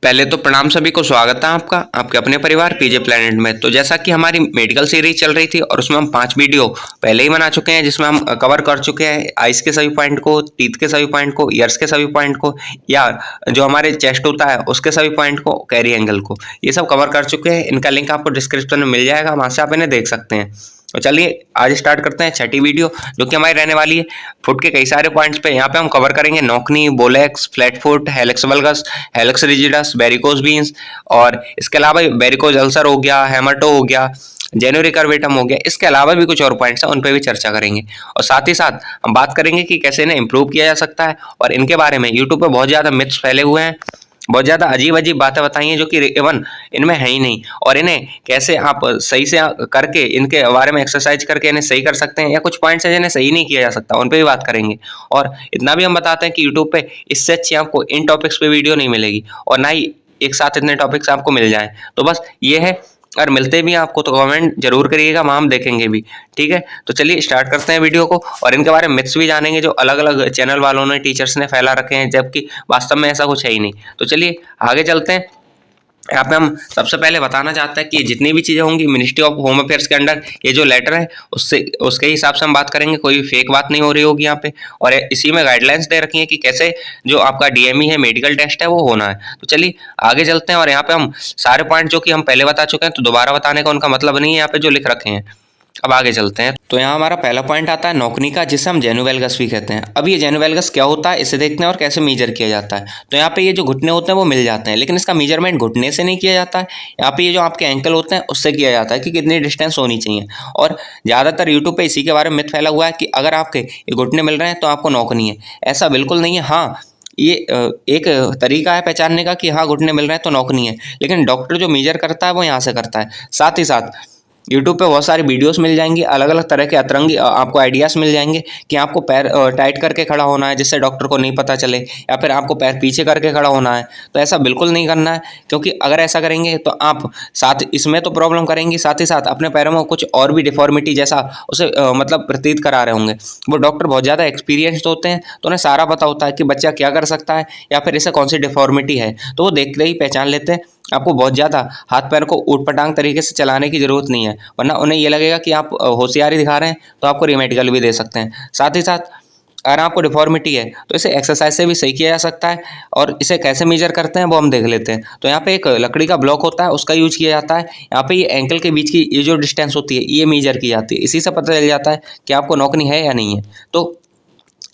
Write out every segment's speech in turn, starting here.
पहले तो प्रणाम सभी को, स्वागत है आपका आपके अपने परिवार पीजे प्लेनेट में। तो जैसा कि हमारी मेडिकल सीरीज चल रही थी और उसमें हम 5 वीडियो पहले ही बना चुके हैं, जिसमें हम कवर कर चुके हैं आइस के सभी पॉइंट को, टीथ के सभी पॉइंट को, ईयर्स के सभी पॉइंट को, या जो हमारे चेस्ट होता है उसके सभी पॉइंट को, कैरी एंगल को, ये सब कवर कर चुके हैं। इनका लिंक आपको डिस्क्रिप्शन में मिल जाएगा, वहाँ से आप इन्हें देख सकते हैं। तो चलिए आज स्टार्ट करते हैं छठी वीडियो, जो कि हमारी रहने वाली है फुट के कई सारे पॉइंट्स पे। यहाँ पे हम कवर करेंगे knock knee, bow legs, flat foot, hallux valgus, hallux rigidus, varicose veins, और इसके अलावा वेरिकोज अल्सर हो गया, हेमाटो हो गया, जेनुरी कर्वेटम हो गया। इसके अलावा भी कुछ और पॉइंट्स हैं, उन पर भी चर्चा करेंगे। और साथ ही साथ हम बात करेंगे कि कैसे इन्हें इंप्रूव किया जा सकता है। और इनके बारे में यूट्यूब पर बहुत ज़्यादा मिथ्स फैले हुए हैं, बहुत ज़्यादा अजीब अजीब बातें बताई हैं जो कि इवन इनमें है ही नहीं। और इन्हें कैसे आप सही से करके इनके बारे में एक्सरसाइज करके इन्हें सही कर सकते हैं, या कुछ पॉइंट्स हैं जिन्हें सही नहीं किया जा सकता, उन पर भी बात करेंगे। और इतना भी हम बताते हैं कि यूट्यूब पे इससे अच्छी आपको इन टॉपिक्स पे वीडियो नहीं मिलेगी, और ना ही एक साथ इतने टॉपिक्स आपको मिल जाएं। तो बस ये है, अगर मिलते भी हैं आपको तो कमेंट जरूर करिएगा, वहाँ हम देखेंगे भी। ठीक है, तो चलिए स्टार्ट करते हैं वीडियो को, और इनके बारे में मिथ्स भी जानेंगे जो अलग अलग चैनल वालों ने, टीचर्स ने फैला रखे हैं, जबकि वास्तव में ऐसा कुछ है ही नहीं। तो चलिए आगे चलते हैं। यहाँ पे हम सबसे पहले बताना चाहते हैं कि जितनी भी चीज़ें होंगी मिनिस्ट्री ऑफ होम अफेयर्स के अंडर, ये जो लेटर है उसके हिसाब से हम बात करेंगे, कोई फेक बात नहीं हो रही होगी यहाँ पे। और इसी में गाइडलाइंस दे रखी है कि कैसे जो आपका डीएमई है, मेडिकल टेस्ट है, वो होना है। तो चलिए आगे चलते हैं। और यहाँ पे हम सारे पॉइंट जो कि हम पहले बता चुके हैं, तो दोबारा बताने का उनका मतलब नहीं है यहाँ पे जो लिख रखे हैं। अब आगे चलते हैं। तो यहाँ हमारा पहला पॉइंट आता है नोकनी का, जिसे हम जेनुवेल्गस भी कहते हैं। अब ये जेनुवेल्गस क्या होता है, इसे देखते हैं और कैसे मेजर किया जाता है। तो यहाँ पे ये जो घुटने होते हैं वो मिल जाते हैं, लेकिन इसका मेजरमेंट घुटने से नहीं किया जाता है। यहाँ पे ये जो आपके एंकल होते हैं उससे किया जाता है कि कितनी डिस्टेंस होनी चाहिए। और ज़्यादातर यूट्यूब पर इसी के बारे में मिथ फैला हुआ है कि अगर आपके ये घुटने मिल रहे हैं तो आपको नोकनी है। ऐसा बिल्कुल नहीं है। हाँ, ये एक तरीका है पहचानने का कि हाँ घुटने मिल रहे हैं तो नोकनी है, लेकिन डॉक्टर जो मेजर करता है वो यहाँ से करता है। साथ ही साथ यूट्यूब पे बहुत सारी वीडियोस मिल जाएंगी, अलग अलग तरह के अतरंगी आपको आइडियाज़ मिल जाएंगे कि आपको पैर टाइट करके खड़ा होना है जिससे डॉक्टर को नहीं पता चले, या फिर आपको पैर पीछे करके खड़ा होना है। तो ऐसा बिल्कुल नहीं करना है, क्योंकि अगर ऐसा करेंगे तो आप साथ इसमें तो प्रॉब्लम करेंगे, साथ ही साथ अपने पैरों में कुछ और भी डिफॉर्मिटी जैसा उसे मतलब प्रतीत करा रहे होंगे। वो डॉक्टर बहुत ज़्यादा एक्सपीरियंस्ड होते हैं, तो उन्हें सारा पता होता है कि बच्चा क्या कर सकता है या फिर इसे कौन सी डिफॉर्मिटी है, तो वो देखते ही पहचान लेते हैं। आपको बहुत ज़्यादा हाथ पैर को ऊट-पटांग तरीके से चलाने की ज़रूरत नहीं है, वरना उन्हें ये लगेगा कि आप होशियारी दिखा रहे हैं, तो आपको रिमेडिकल भी दे सकते हैं। साथ ही साथ अगर आपको डिफॉर्मिटी है तो इसे एक्सरसाइज से भी सही किया जा सकता है। और इसे कैसे मेजर करते हैं वो हम देख लेते हैं। तो यहाँ पे एक लकड़ी का ब्लॉक होता है, उसका यूज किया जाता है। यहाँ पे ये एंकल के बीच की ये जो डिस्टेंस होती है ये मेजर की जाती है, इसी से पता चल जाता है कि आपको नोकनी है या नहीं है। तो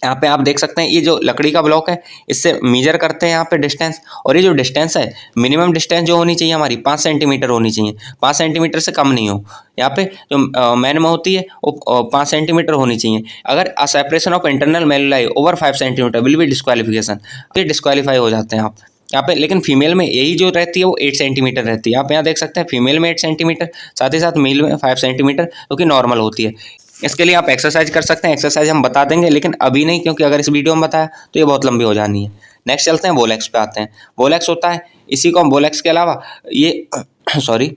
यहाँ पे आप देख सकते हैं ये जो लकड़ी का ब्लॉक है इससे मेजर करते हैं यहाँ पे डिस्टेंस। और ये जो डिस्टेंस है, मिनिमम डिस्टेंस जो होनी चाहिए हमारी 5 सेंटीमीटर होनी चाहिए, 5 सेंटीमीटर से कम नहीं हो। यहाँ पे जो मैन में होती है वो 5 सेंटीमीटर होनी चाहिए। अगर a separation of internal malleoli over 5 centimetre will be disqualification, तो डिस्क्वालीफाई हो जाते हैं आप यहाँ पे। लेकिन फीमेल में यही जो रहती है वो 8 सेंटीमीटर रहती है। आप यहाँ देख सकते हैं फीमेल में 8 सेंटीमीटर, साथ ही साथ मेल में 5 सेंटीमीटर, जो कि नॉर्मल होती है। इसके लिए आप एक्सरसाइज कर सकते हैं, एक्सरसाइज हम बता देंगे लेकिन अभी नहीं, क्योंकि अगर इस वीडियो में बताया तो ये बहुत लंबी हो जानी है। नेक्स्ट चलते हैं, बोलेक्स पे आते हैं। बोलेक्स होता है, इसी को हम बोलेक्स के अलावा ये सॉरी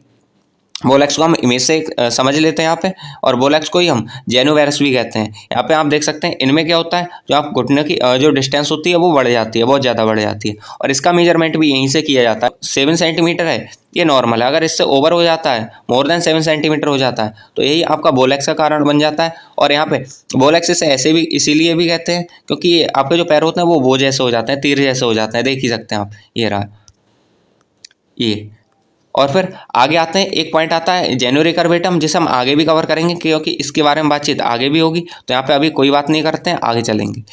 बोलेक्स को हम इमेज से समझ लेते हैं यहाँ पे, और बोलेक्स को ही हम जेनुवेरस भी कहते हैं। यहाँ पे आप देख सकते हैं इनमें क्या होता है, जो आप घुटने की जो डिस्टेंस होती है वो बढ़ जाती है, बहुत ज़्यादा बढ़ जाती है। और इसका मेजरमेंट भी यहीं से किया जाता है। 7 सेंटीमीटर है, ये नॉर्मल है। अगर इससे ओवर हो जाता है, मोर देन 7 सेंटीमीटर हो जाता है, तो यही आपका बोलेक्स का कारण बन जाता है। और यहाँ पे बोलेक्स इसे ऐसे भी इसीलिए भी कहते हैं क्योंकि ये आपके जो पैर होते हैं वो जैसे हो जाते हैं, तीर जैसे हो जाते हैं, देख ही सकते हैं आप, ये रहा ये। और फिर आगे आते हैं, एक पॉइंट आता है जेनुरी कर्वेटम, जिसे हम आगे भी कवर करेंगे क्योंकि इसके बारे में बातचीत आगे भी होगी। तो यहाँ पे अभी कोई बात नहीं करते हैं, आगे चलेंगे।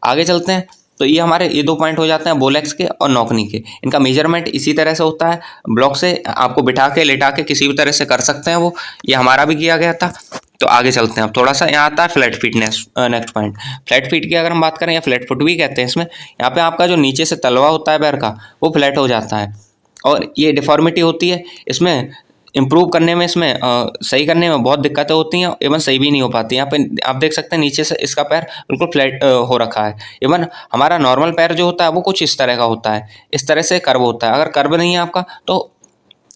आगे चलते हैं, तो ये हमारे ये 2 पॉइंट हो जाते हैं बोलेक्स के और नोकनी के। इनका मेजरमेंट इसी तरह से होता है, ब्लॉक से आपको बिठा के लेटा के किसी भी तरह से कर सकते हैं वो, ये हमारा भी किया गया था। तो आगे चलते हैं। अब थोड़ा सा यहाँ आता है flat feet. Next point flat feet की अगर हम बात करें, या फ्लैट फुट भी कहते हैं इसमें। यहाँ पे आपका जो नीचे से तलवा होता है पैर का वो फ्लैट हो जाता है, और ये डिफॉर्मिटी होती है। इसमें इम्प्रूव करने में, इसमें सही करने में बहुत दिक्कतें होती हैं, इवन सही भी नहीं हो पाती। यहाँ पे आप देख सकते हैं नीचे से इसका पैर बिल्कुल फ्लैट हो रखा है। इवन हमारा नॉर्मल पैर जो होता है वो कुछ इस तरह का होता है, इस तरह से कर्व होता है। अगर कर्व नहीं है आपका तो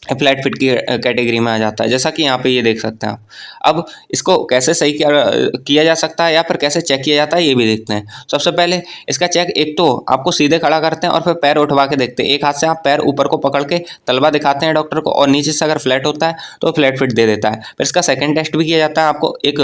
फ्लैट फिट की कैटेगरी में आ जाता है, जैसा कि यहाँ पे ये देख सकते हैं आप। अब इसको कैसे सही किया जा सकता है या फिर कैसे चेक किया जाता है ये भी देखते हैं। सबसे पहले इसका चेक, एक तो आपको सीधे खड़ा करते हैं और फिर पैर उठवा के देखते हैं। एक हाथ से आप पैर ऊपर को पकड़ के तलवा दिखाते हैं डॉक्टर को, और नीचे से अगर फ्लैट होता है तो फ्लैट फिट दे देता है। फिर इसका सेकेंड टेस्ट भी किया जाता है, आपको एक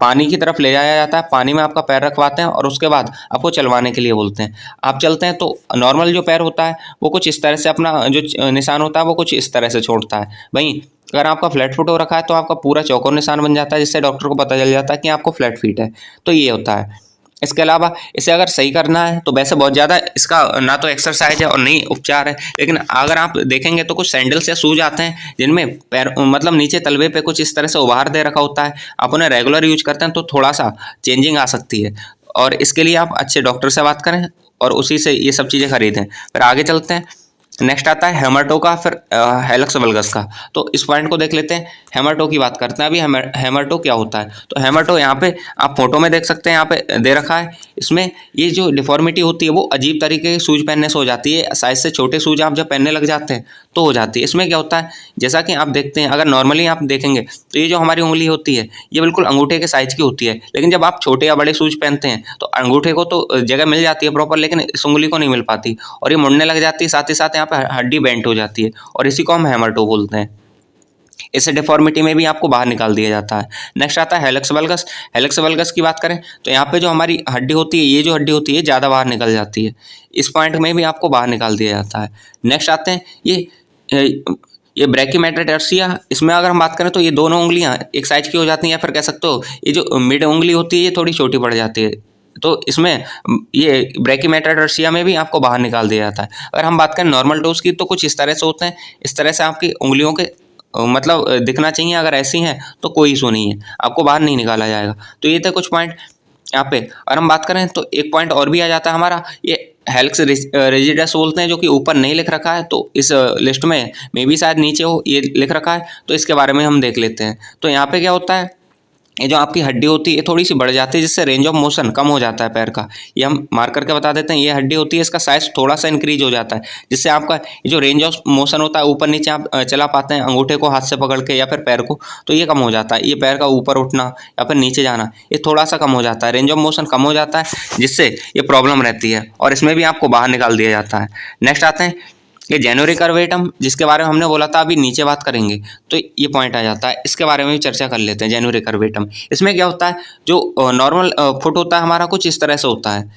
पानी की तरफ ले जाया जाता है, पानी में आपका पैर रखवाते हैं और उसके बाद आपको चलवाने के लिए बोलते हैं। आप चलते हैं तो नॉर्मल जो पैर होता है वो कुछ इस तरह से अपना जो निशान होता है वो कुछ इस तरह से छोड़ता है। वहीं अगर आपका फ्लैट फुट हो रखा है तो आपका पूरा चौकोर निशान बन जाता है, जिससे डॉक्टर को पता चल जाता है कि आपको फ्लैट फीट है। तो ये होता है। इसके अलावा इसे अगर सही करना है तो वैसे बहुत ज़्यादा इसका ना तो एक्सरसाइज है और नहीं उपचार है, लेकिन अगर आप देखेंगे तो कुछ सैंडल्स या शूज आते हैं जिनमें पैर मतलब नीचे तलवे पे कुछ इस तरह से उभार दे रखा होता है। आप उन्हें रेगुलर यूज करते हैं तो थोड़ा सा चेंजिंग आ सकती है, और इसके लिए आप अच्छे डॉक्टर से बात करें और उसी से ये सब चीज़ें खरीदें। फिर आगे चलते हैं। नेक्स्ट आता है हेमरटो का, फिर हेलक्स वल्गस का। तो इस पॉइंट को देख लेते हैं। हेमरटो की बात करते हैं अभी। हेमरटो क्या होता है? तो हेमरटो यहाँ पे आप फोटो में देख सकते हैं, यहाँ पे दे रखा है। इसमें ये जो डिफॉर्मिटी होती है वो अजीब तरीके के शूज पहनने से हो जाती है। साइज से छोटे शूज आप जब पहनने लग जाते हैं तो हो जाती है। इसमें क्या होता है, जैसा कि आप देखते हैं, अगर नॉर्मली आप देखेंगे तो ये जो हमारी उंगली होती है ये बिल्कुल अंगूठे के साइज की होती है, लेकिन जब आप छोटे या बड़े शूज पहनते हैं तो अंगूठे को तो जगह मिल जाती है प्रॉपर, लेकिन इस उंगली को नहीं मिल पाती और ये मुड़ने लग जाती है। साथ ही साथ यहाँ पे हड्डी बेंट हो जाती है और इसी को हम हेमरटो बोलते हैं। इससे डिफॉर्मिटी में भी आपको बाहर निकाल दिया जाता है। नेक्स्ट आता है हेलक्स वल्गस। हेलक्स वल्गस की बात करें तो यहाँ पे जो हमारी हड्डी होती है, ये जो हड्डी होती है ज़्यादा बाहर निकल जाती है। इस पॉइंट में भी आपको बाहर निकाल दिया जाता है। नेक्स्ट आते हैं ये ब्रैकीमेटाटार्सिया। इसमें अगर हम बात करें तो ये दोनों उंगलियां एक साइज की हो जाती हैं, या फिर कह सकते हो ये जो मिड उंगली होती है ये थोड़ी छोटी पड़ जाती है। तो इसमें ये ब्रैकीमेटाटार्सिया में भी आपको बाहर निकाल दिया जाता है। अगर हम बात करें नॉर्मल टोस की तो कुछ इस तरह से होते हैं। इस तरह से आपकी उंगलियों के मतलब दिखना चाहिए। अगर ऐसी हैं तो कोई इशू नहीं है, आपको बाहर नहीं निकाला जाएगा। तो ये थे कुछ पॉइंट यहाँ पे। और हम बात करें तो एक पॉइंट और भी आ जाता है हमारा, ये हेल्क्स रिजिडस बोलते हैं, जो कि ऊपर नहीं लिख रखा है। तो इस लिस्ट में मे भी शायद नीचे हो, ये लिख रखा है, तो इसके बारे में हम देख लेते हैं। तो यहाँ पे क्या होता है, ये जो आपकी हड्डी होती है ये थोड़ी सी बढ़ जाती है, जिससे रेंज ऑफ मोशन कम हो जाता है पैर का। ये हम मार्क करके बता देते हैं। ये हड्डी होती है, इसका साइज थोड़ा सा इंक्रीज हो जाता है, जिससे आपका ये जो रेंज ऑफ मोशन होता है, ऊपर नीचे आप चला पाते हैं अंगूठे को हाथ से पकड़ के या फिर पैर को, तो ये कम हो जाता है। ये पैर का ऊपर उठना या फिर नीचे जाना ये थोड़ा सा कम हो जाता है, रेंज ऑफ मोशन कम हो जाता है, जिससे ये प्रॉब्लम रहती है और इसमें भी आपको बाहर निकाल दिया जाता है। नेक्स्ट आते हैं ये जेनुरी कर्वेटम, जिसके बारे में हमने बोला था अभी नीचे बात करेंगे, तो ये पॉइंट आ जाता है। इसके बारे में भी चर्चा कर लेते हैं। जेनुरी कर्वेटम, इसमें क्या होता है, जो नॉर्मल फुट होता है हमारा कुछ इस तरह से होता है।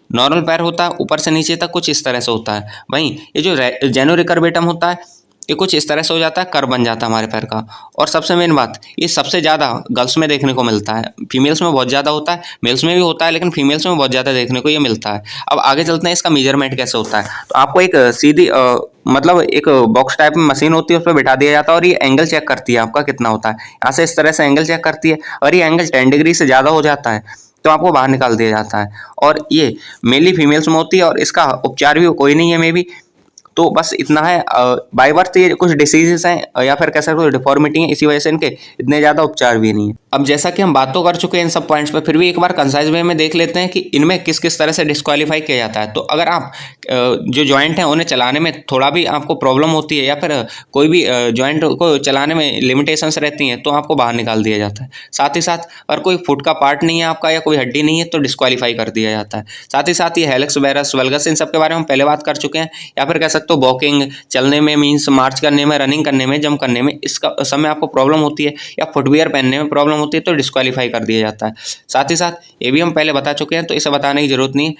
नॉर्मल पैर होता है ऊपर से नीचे तक कुछ इस तरह से होता है। वहीं ये जो जेनुरी कर्वेटम होता है ये कुछ इस तरह से हो जाता है, कर बन जाता है हमारे पैर का। और सबसे मेन बात, ये सबसे ज़्यादा गर्ल्स में देखने को मिलता है। फीमेल्स में बहुत ज़्यादा होता है, मेल्स में भी होता है, लेकिन फीमेल्स में बहुत ज़्यादा देखने को ये मिलता है। अब आगे चलते हैं, इसका मेजरमेंट कैसे होता है। तो आपको एक सीधी मतलब एक बॉक्स टाइप में मशीन होती है, उस पर बिठा दिया जाता है और ये एंगल चेक करती है आपका कितना होता है। यहाँ से इस तरह से एंगल चेक करती है, और ये एंगल 10 डिग्री से ज़्यादा हो जाता है तो आपको बाहर निकाल दिया जाता है। और ये मेनली फीमेल्स में होती है और इसका उपचार भी कोई नहीं है मे बी। तो बस इतना है। बाय बर्थ ये कुछ डिसीजेस हैं या फिर कह सकते हो डिफॉर्मिटी है, इसी वजह से इनके इतने ज़्यादा उपचार भी नहीं है। अब जैसा कि हम बात तो कर चुके हैं इन सब पॉइंट्स पे, फिर भी एक बार कंसाइज वे में देख लेते हैं कि इनमें किस किस तरह से डिस्क्वालीफाई किया जाता है। तो अगर आप जो जॉइंट हैं उन्हें चलाने में थोड़ा भी आपको प्रॉब्लम होती है या फिर कोई भी जॉइंट को चलाने में लिमिटेशंस रहती हैं तो आपको बाहर निकाल दिया जाता है। साथ ही साथ अगर कोई फुट का पार्ट नहीं है आपका या कोई हड्डी नहीं है तो डिस्क्वालीफाई कर दिया जाता है। साथ ही साथ ये हेलिक्स वैरस वल्गस इन सब के बारे में हम पहले बात कर चुके हैं। या फिर कह सकते हो वॉकिंग, चलने में मीन्स मार्च करने में, रनिंग करने में, जंप करने में इसका समय आपको प्रॉब्लम होती है या फुटवियर पहनने में प्रॉब्लम होती है तो डिस्क्वालीफाई कर दिया जाता है। साथ ही साथ ये भी हम पहले बता चुके हैं तो इसे बताने की जरूरत नहीं।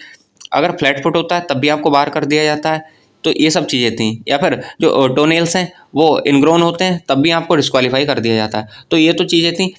अगर फ्लैट फुट होता है तब भी आपको बाहर कर दिया जाता है। तो ये सब चीज़ें थी। या फिर जो टोनेल्स हैं वो इनग्रोन होते हैं तब भी आपको डिस्क्वालीफाई कर दिया जाता है। तो ये तो चीज़ें थी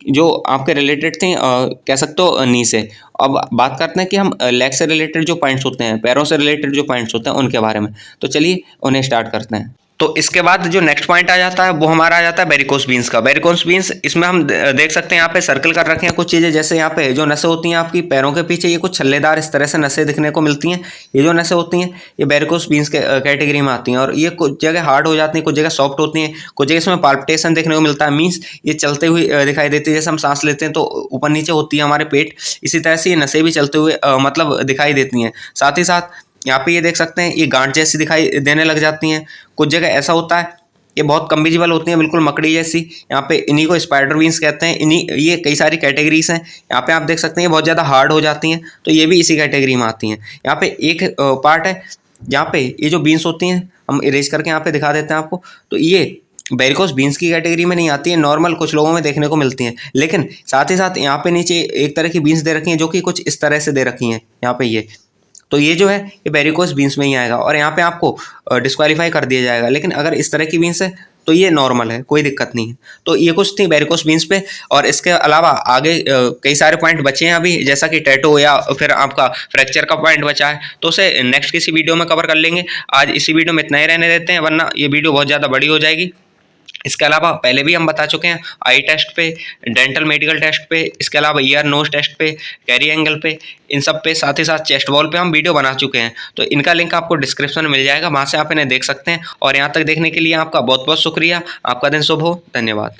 जो आपके रिलेटेड थी कह सकते हो नी से। अब बात करते हैं कि हम लेग से रिलेटेड जो पॉइंट्स होते हैं, पैरों से रिलेटेड जो पॉइंट्स होते हैं उनके बारे में। तो चलिए उन्हें स्टार्ट करते हैं। तो इसके बाद जो नेक्स्ट पॉइंट आ जाता है वो हमारा आ जाता है वेरिकोस वीन्स का। वेरिकोस वीन्स, इसमें हम देख सकते हैं यहाँ पे सर्कल कर रखे हैं कुछ चीज़ें। जैसे यहाँ पे जो नसें होती हैं आपकी पैरों के पीछे, ये कुछ छल्लेदार इस तरह से नसें दिखने को मिलती हैं। ये जो नसें होती हैं ये वेरिकोस वीन्स के कैटेगरी में आती हैं और ये कुछ जगह हार्ड हो जाती हैं, कुछ जगह सॉफ्ट होती हैं, कुछ जगह इसमें पाल्पिटेशन देखने को मिलता है। मीन्स ये चलते हुए दिखाई देती है। जैसे हम सांस लेते हैं तो ऊपर नीचे होती है हमारे पेट, इसी तरह से ये नसें भी चलते हुए मतलब दिखाई देती हैं। साथ ही साथ यहाँ पे ये देख सकते हैं ये गांठ जैसी दिखाई देने लग जाती हैं। कुछ जगह ऐसा होता है ये बहुत कम विजिबल होती हैं, बिल्कुल मकड़ी जैसी। यहाँ पे इन्हीं को स्पाइडर बीन्स कहते हैं। इन्हीं ये कई सारी कैटेगरीज हैं। यहाँ पे आप देख सकते हैं ये बहुत ज़्यादा हार्ड हो जाती हैं, तो ये भी इसी कैटेगरी में आती हैं। यहाँ पे एक पार्ट है यहाँ पे ये जो बीन्स होती हैं, हम इरेज करके यहाँ पे दिखा देते हैं आपको। तो ये वेरिकोस बीन्स की कैटेगरी में नहीं आती है, नॉर्मल कुछ लोगों में देखने को मिलती हैं। लेकिन साथ ही साथ यहाँ पे नीचे एक तरह की बीन्स दे रखी हैं जो कि कुछ इस तरह से दे रखी हैं यहाँ पे ये। तो ये जो है ये वेरिकोस बीन्स में ही आएगा और यहाँ पे आपको डिस्क्वालीफाई कर दिया जाएगा। लेकिन अगर इस तरह की बीन्स है तो ये नॉर्मल है, कोई दिक्कत नहीं है। तो ये कुछ थी वेरिकोस बीन्स पे। और इसके अलावा आगे कई सारे पॉइंट बचे हैं अभी, जैसा कि टैटू या फिर आपका फ्रैक्चर का पॉइंट बचा है, तो उसे नेक्स्ट किसी वीडियो में कवर कर लेंगे। आज इसी वीडियो में इतना ही रहने देते हैं, वरना ये वीडियो बहुत ज़्यादा बड़ी हो जाएगी। इसके अलावा पहले भी हम बता चुके हैं आई टेस्ट पे, डेंटल मेडिकल टेस्ट पे, इसके अलावा ईयर नोज टेस्ट पे, कैरी एंगल पे, इन सब पे, साथ ही साथ चेस्ट वॉल पे हम वीडियो बना चुके हैं। तो इनका लिंक आपको डिस्क्रिप्शन में मिल जाएगा, वहाँ से आप इन्हें देख सकते हैं। और यहाँ तक देखने के लिए आपका बहुत बहुत शुक्रिया। आपका दिन शुभ हो। धन्यवाद।